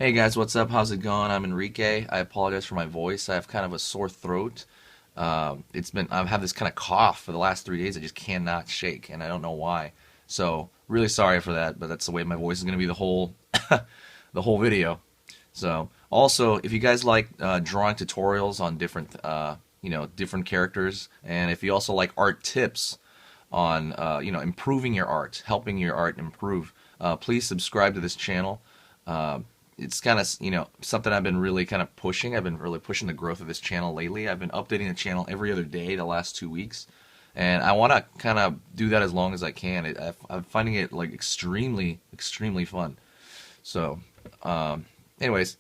Hey guys, what's up? How's it going? I'm Enrique. I apologize for my voice. I have kind of a sore throat. I've had this kind of cough for the last 3 days. I just cannot shake, and I don't know why. So really sorry for that, but that's the way my voice is going to be the whole video. So also, if you guys like drawing tutorials on different characters, and if you also like art tips on improving your art, helping your art improve, please subscribe to this channel. It's kind of something I've been really kind of pushing. I've been really pushing the growth of this channel lately. I've been updating the channel every other day the last 2 weeks, and I want to kind of do that as long as I can. I'm finding it like extremely fun. So, anyways,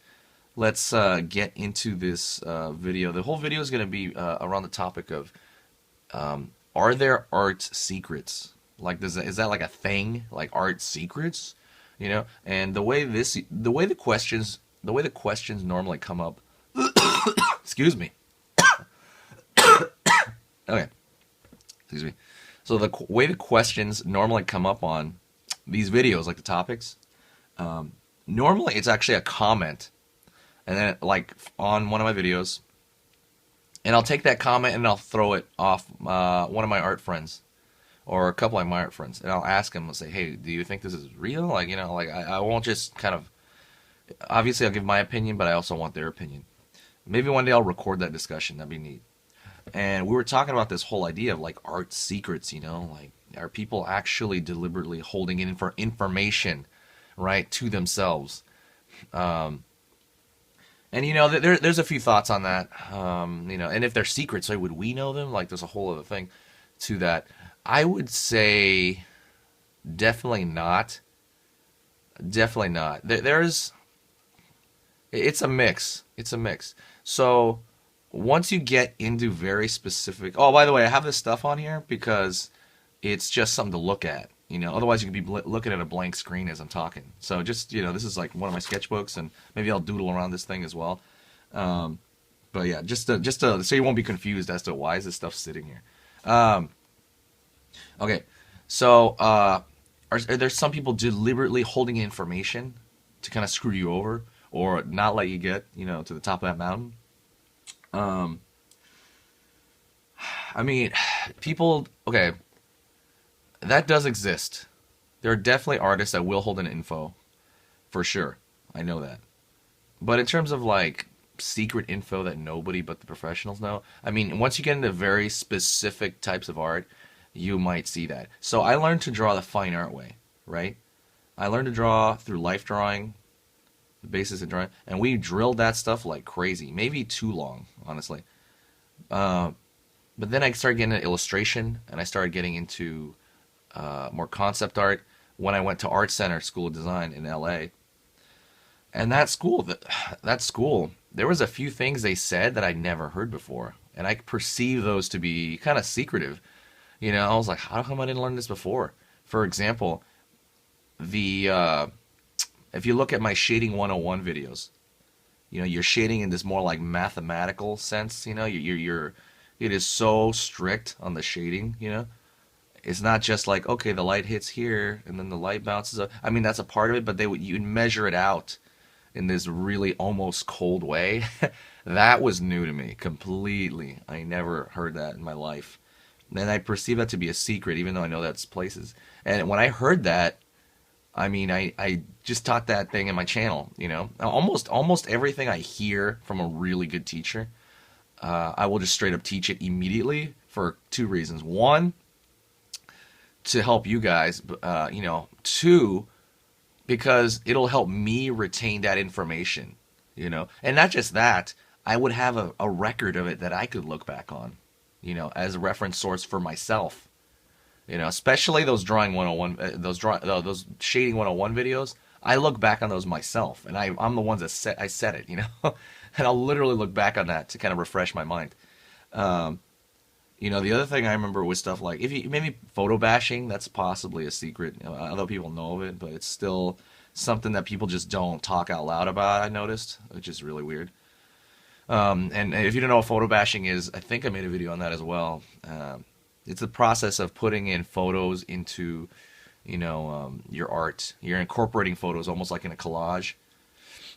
let's get into this video. The whole video is going to be around the topic of are there art secrets? Like, is that like a thing? Like art secrets? And the way the questions normally come up. Excuse me. Okay, excuse me. So way the questions normally come up on these videos, like the topics, normally it's actually a comment, and then like on one of my videos, and I'll take that comment and I'll throw it off one of my art friends or a couple of my art friends, and I'll ask them. I'll say, "Hey, do you think this is real?" Like, like I won't just kind of. Obviously, I'll give my opinion, but I also want their opinion. Maybe one day I'll record that discussion. That'd be neat. And we were talking about this whole idea of like art secrets. Like are people actually deliberately holding in for information, right, to themselves? And there's a few thoughts on that. And if they're secrets, like, would we know them? Like, there's a whole other thing to that. I would say definitely not. Definitely not. It's a mix. It's a mix. So once you get into very specific. Oh, by the way, I have this stuff on here because it's just something to look at. Otherwise you could be looking at a blank screen as I'm talking. So just this is like one of my sketchbooks, and maybe I'll doodle around this thing as well. But yeah, just to so you won't be confused as to why is this stuff sitting here. Okay, so are there some people deliberately holding information to kind of screw you over or not let you get to the top of that mountain? Um, I mean, people. Okay, that does exist. There are definitely artists that will hold an info, for sure. I know that. But in terms of like secret info that nobody but the professionals know, I mean, once you get into very specific types of art, you might see that. So I learned to draw the fine art way, right? I learned to draw through life drawing, the basis of drawing, and we drilled that stuff like crazy. Maybe too long, honestly. Uh, but then I started getting into illustration, and I started getting into more concept art when I went to Art Center School of Design in LA. And that school, there was a few things they said that I'd never heard before, and I perceive those to be kind of secretive. I was like, how come I didn't learn this before? For example, the if you look at my shading 101 videos, you're shading in this more like mathematical sense. It is so strict on the shading. It's not just like, okay, the light hits here and then the light bounces up. I mean, that's a part of it, but you'd measure it out in this really almost cold way. That was new to me completely. I never heard that in my life. And I perceive that to be a secret, even though I know that's places. And when I heard that, I mean, I just taught that thing in my channel. Almost everything I hear from a really good teacher, I will just straight up teach it immediately for two reasons. One, to help you guys, two, because it'll help me retain that information, and not just that, I would have a record of it that I could look back on, as a reference source for myself, especially those drawing 101, those shading 101 videos. I look back on those myself, and I'm the ones that I said it, and I'll literally look back on that to kind of refresh my mind. Um, the other thing I remember was stuff like if you maybe photo bashing. That's possibly a secret. Other people know of it, but it's still something that people just don't talk out loud about. I noticed, which is really weird. And if you don't know what photo bashing is, I think I made a video on that as well. It's the process of putting in photos into, your art. You're incorporating photos almost like in a collage.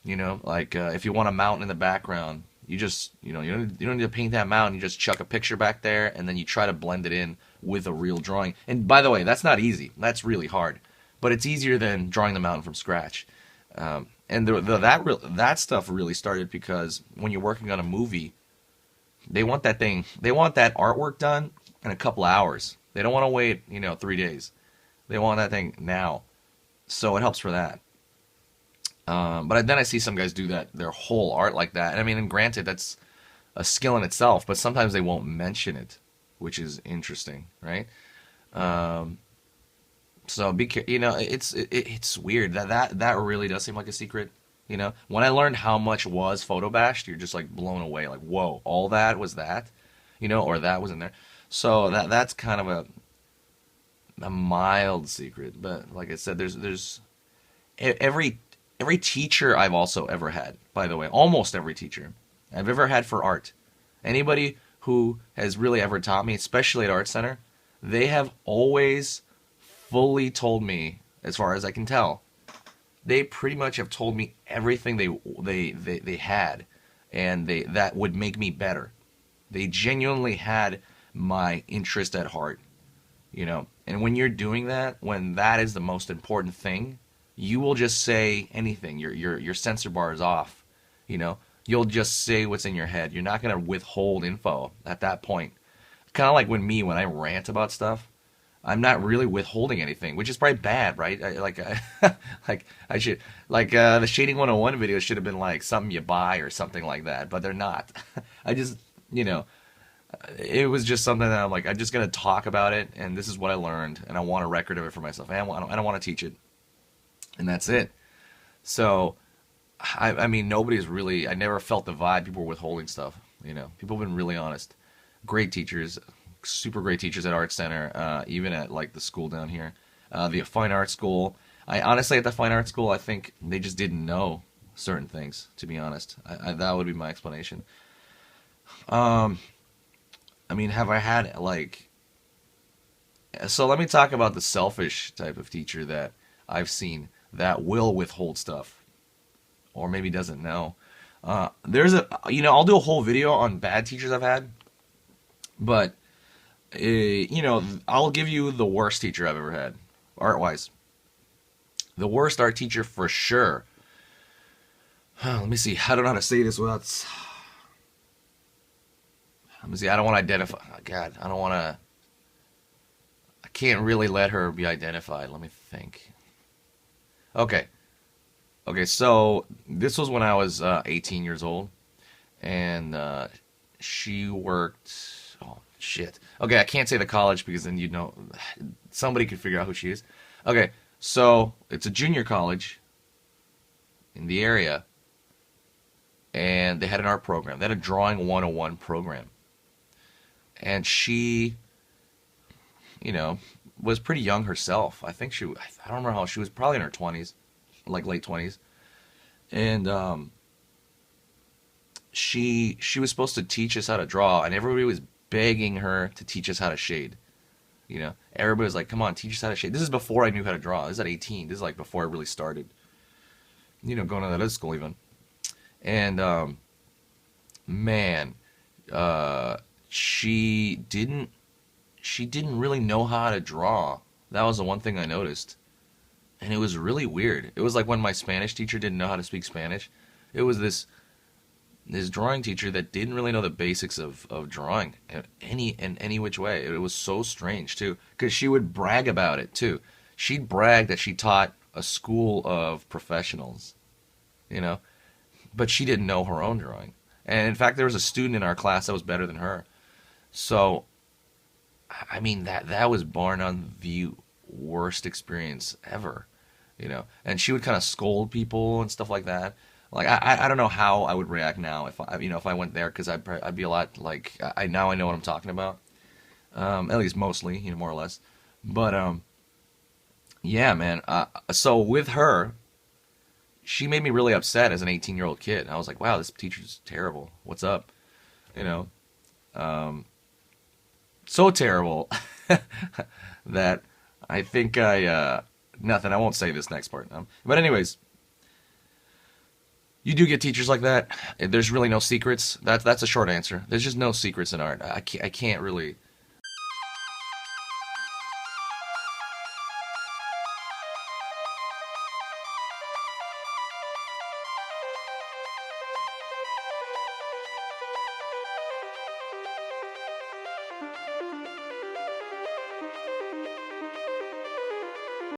Like if you want a mountain in the background, you just, you don't need to paint that mountain. You just chuck a picture back there, and then you try to blend it in with a real drawing. And by the way, that's not easy. That's really hard, but it's easier than drawing the mountain from scratch. And that stuff really started because when you're working on a movie, they want that artwork done in a couple hours. They don't want to wait, 3 days. They want that thing now. So it helps for that. But then I see some guys do their whole art like that. And I mean, and granted, that's a skill in itself, but sometimes they won't mention it, which is interesting, right? So it's weird that really does seem like a secret. When I learned how much was photo bashed, you're just like blown away. Like, whoa, all that was that, or that was in there. So that's kind of a mild secret. But like I said, there's every teacher I've also ever had, by the way, almost every teacher I've ever had for art, anybody who has really ever taught me, especially at Art Center, they have always fully told me, as far as I can tell, they pretty much have told me everything they had, and that would make me better. They genuinely had my interest at heart. And when you're doing that, when that is the most important thing, you will just say anything. Your censor bar is off. You'll just say what's in your head. You're not gonna withhold info at that point. Kind of like when I rant about stuff, I'm not really withholding anything, which is probably bad, right? I should the Shading 101 video should have been like something you buy or something like that, but they're not. I just, it was just something that I'm like, I'm just gonna talk about it, and this is what I learned, and I want a record of it for myself. I don't want to teach it, and that's it. So, I mean, nobody's really. I never felt the vibe. People were withholding stuff. People have been really honest. Great teachers, super great teachers at Art Center, even at like the school down here, the Fine Art School. I honestly, at the Fine Art School, I think they just didn't know certain things. To be honest, that would be my explanation. I mean, have I had like? So let me talk about the selfish type of teacher that I've seen that will withhold stuff, or maybe doesn't know. I'll do a whole video on bad teachers I've had, but I'll give you the worst teacher I've ever had, art-wise. The worst art teacher for sure. Let me see. I don't know how to say this without. Let me see. I don't want to identify. Oh, God, I don't want to. I can't really let her be identified. Let me think. Okay. Okay, so this was when I was 18 years old, and she worked. Oh shit. Okay, I can't say the college because then somebody could figure out who she is. Okay, so it's a junior college in the area, and they had an art program. They had a drawing 101 program, and she, was pretty young herself. I think I don't remember how she was. Probably in her 20s. Like late 20s, and she was supposed to teach us how to draw, and everybody was begging her to teach us how to shade. Everybody was like, "Come on, teach us how to shade." This is before I knew how to draw. This is at 18. This is like before I really started, going to that other school even. And man, she didn't really know how to draw. That was the one thing I noticed. And it was really weird. It was like when my Spanish teacher didn't know how to speak Spanish. It was this drawing teacher that didn't really know the basics of drawing in any which way. It was so strange too, because she would brag about it too. She'd brag that she taught a school of professionals, but she didn't know her own drawing. And in fact, there was a student in our class that was better than her. So, I mean, that was bar none the worst experience ever. And she would kind of scold people and stuff like that. Like I don't know how I would react now if I went there, because I'd be a lot like I know what I'm talking about, at least mostly, more or less. But yeah, man. So with her, she made me really upset as an 18-year-old kid. I was like, wow, this teacher's terrible. What's up? So terrible that I think nothing. I won't say this next part. But anyways, You do get teachers like that. There's really no secrets. That's a short answer. There's just no secrets in art. I can't really.